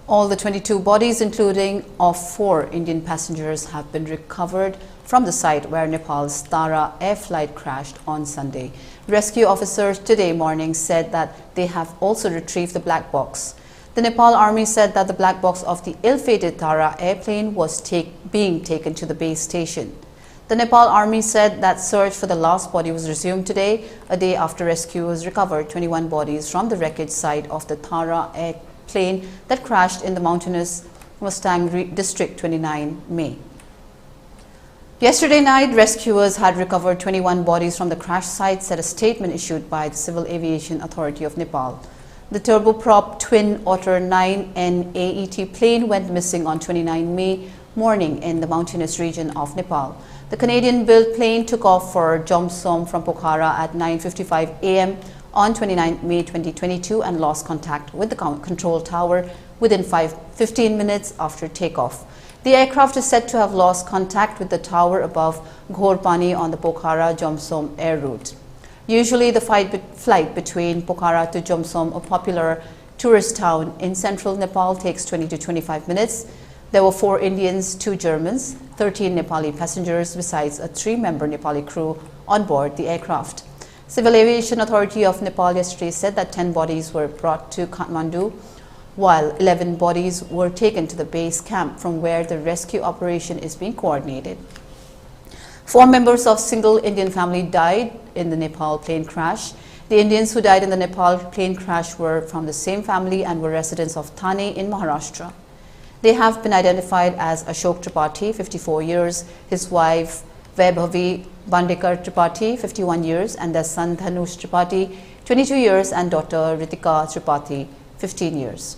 All the 22 bodies, including of 4 Indian passengers, have been recovered from the site where Nepal's Tara air flight crashed on Sunday. Rescue officers today morning said that they have also retrieved the black box. The Nepal Army said that the black box of the ill-fated Tara airplane was being taken to the base station. The Nepal Army said that search for the last body was resumed today, a day after rescuers recovered 21 bodies from the wreckage site of the Tara airplane that crashed in the mountainous Mustang District 29 May. Yesterday night, rescuers had recovered 21 bodies from the crash site, said a statement issued by the Civil Aviation Authority of Nepal. The turboprop twin Otter 9N AET plane went missing on 29 May morning in the mountainous region of Nepal. The Canadian-built plane took off for Jomsom from Pokhara at 9:55 a.m. on 29 May 2022 and lost contact with the control tower within 15 minutes after takeoff. The aircraft is said to have lost contact with the tower above Ghorpani on the Pokhara-Jomsom air route. Usually, the flight between Pokhara to Jomsom, a popular tourist town in central Nepal, takes 20 to 25 minutes. There were 4 Indians, 2 Germans, 13 Nepali passengers, besides a 3-member Nepali crew on board the aircraft. Civil Aviation Authority of Nepal yesterday said that 10 bodies were brought to Kathmandu, while 11 bodies were taken to the base camp from where the rescue operation is being coordinated. 4 members of single Indian family died in the Nepal plane crash. The Indians who died in the Nepal plane crash were from the same family and were residents of Thane in Maharashtra. They have been identified as Ashok Tripathi, 54 years, his wife Vaibhavi Bandekar Tripathi, 51 years, and their son Dhanush Tripathi, 22 years, and daughter Ritika Tripathi, 15 years.